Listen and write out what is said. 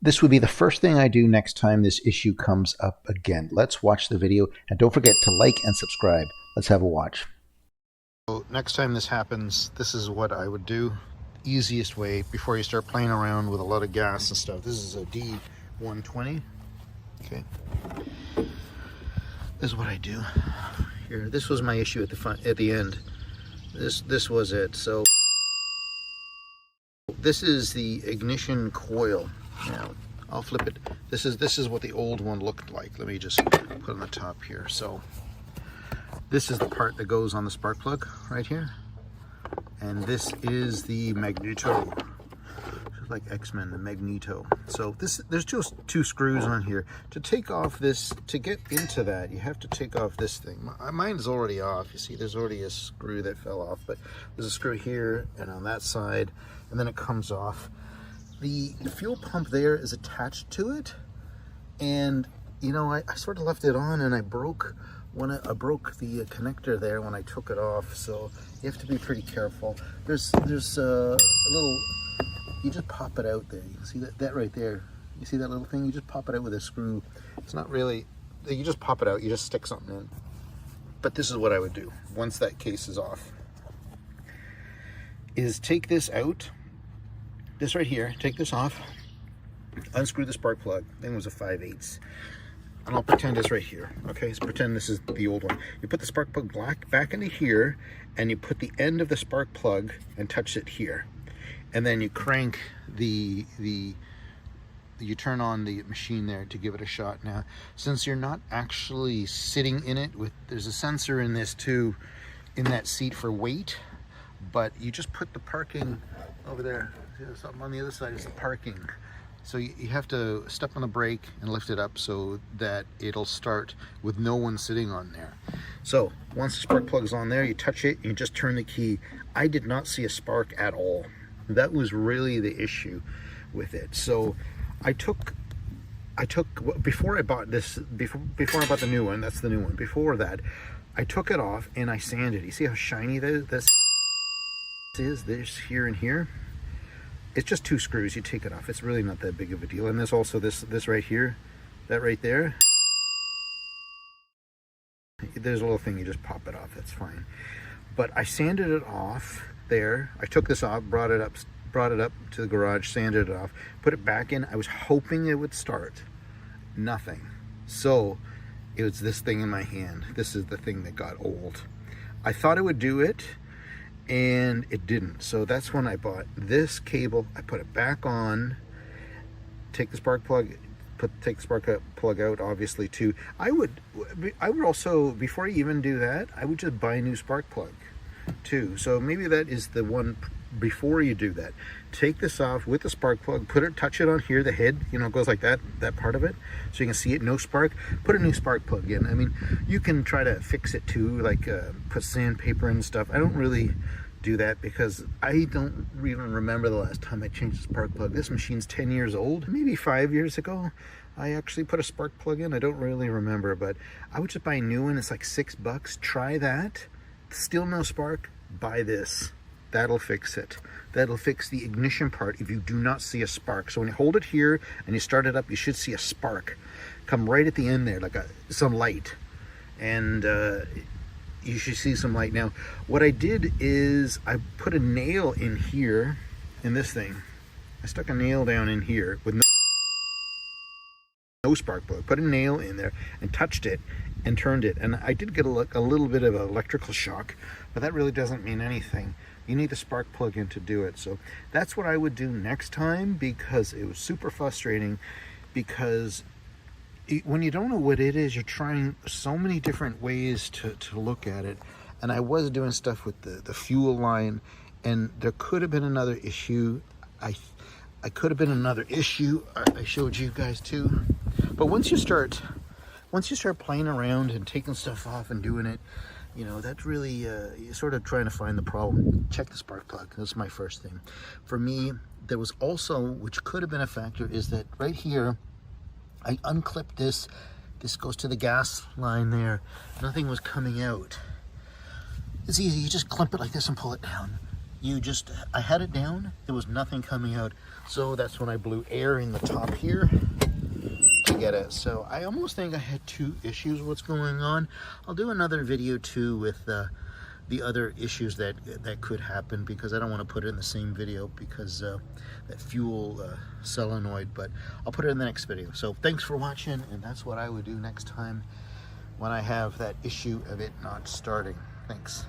This would be the first thing I do next time this issue comes up again. Let's watch the video, and don't forget to like and subscribe. Let's have a watch. So next time this happens, this is what I would do. Easiest way before you start playing around with a lot of gas and stuff. This is a D120. Okay. This is what I do. Here, this was my issue at the end. This was it. So this is the ignition coil. Now I'll flip it. This is what the old one looked like. Let me just put on the top here. So this is the part that goes on the spark plug right here, and this is the magneto. It's like X-Men, the magneto. So there's just two screws on here. To take off this, to get into that, you have to take off this thing. Mine is already off. You see, there's already a screw that fell off, but there's a screw here and on that side, and then it comes off. The fuel pump there is attached to it, and you know, I sort of left it on, and I broke the connector there when I took it off. So you have to be pretty careful. There's a little, you just pop it out there. You can see that right there. You see that little thing? You just pop it out with a screw. It's not really, you just pop it out. You just stick something in. But this is what I would do once that case is off. Is take this out. This right here, take this off, unscrew the spark plug. Thing was a 5/8, and I'll pretend it's right here. Okay, so pretend this is the old one. You put the spark plug back into here, and you put the end of the spark plug and touch it here, and then you crank you turn on the machine there to give it a shot. Now, since you're not actually sitting in it, there's a sensor in this too, in that seat for weight, but you just put the parking over there. Something on the other side is the parking. So you have to step on the brake and lift it up so that it'll start with no one sitting on there. So once the spark plug is on there, you touch it and you just turn the key. I did not see a spark at all. That was really the issue with it. So I took before I bought this, before I bought the new one, that's the new one. Before that, I took it off and I sanded. You see how shiny this is? This here and here. It's just two screws. You take it off. It's really not that big of a deal. And there's also this right here, that right there. There's a little thing, you just pop it off. That's fine. But I sanded it off there. I took this off, brought it up to the garage, sanded it off, put it back in. I was hoping it would start. Nothing. So it was this thing in my hand. This is the thing that got old. I thought it would do it, and it didn't. So that's when I bought this cable. I put it back on, take the spark plug, take the spark plug out, obviously, too. I would also, before I even do that, I would just buy a new spark plug too. So maybe that is the one before you do that. Take this off with the spark plug, touch it on here, the head, you know, it goes like that part of it, so you can see it, no spark. Put a new spark plug in. I mean, you can try to fix it too, like put sandpaper and stuff. I don't really do that because I don't even remember the last time I changed the spark plug. This machine's 10 years old, maybe 5 years ago. I actually put a spark plug in. I don't really remember, but I would just buy a new one. It's like $6. Try that. Still no spark. Buy this. That'll fix it. That'll fix the ignition part if you do not see a spark. So when you hold it here and you start it up, you should see a spark come right at the end there, like some light. And you should see some light. Now, what I did is I put a nail in here, in this thing. I stuck a nail down in here with no spark plug. Put a nail in there and touched it and turned it. And I did get a little bit of an electrical shock, but that really doesn't mean anything. You need the spark plug in to do it. So that's what I would do next time, because it was super frustrating, because when you don't know what it is, you're trying so many different ways to look at it. And I was doing stuff with the fuel line, and there could have been another issue. I could have been another issue. I showed you guys too. But once you start playing around and taking stuff off and doing it, you know, that's really you're sort of trying to find the problem. Check the spark plug. That's my first thing. For me, there was also, which could have been a factor, is that right here I unclipped this. This goes to the gas line there. Nothing was coming out. It's easy. You just clip it like this and pull it down. I had it down, there was nothing coming out, so that's when I blew air in the top here to get it. So I almost think I had two issues with what's going on. I'll do another video too with the other issues that could happen, because I don't want to put it in the same video because that fuel solenoid, but I'll put it in the next video. So thanks for watching, and that's what I would do next time when I have that issue of it not starting. Thanks.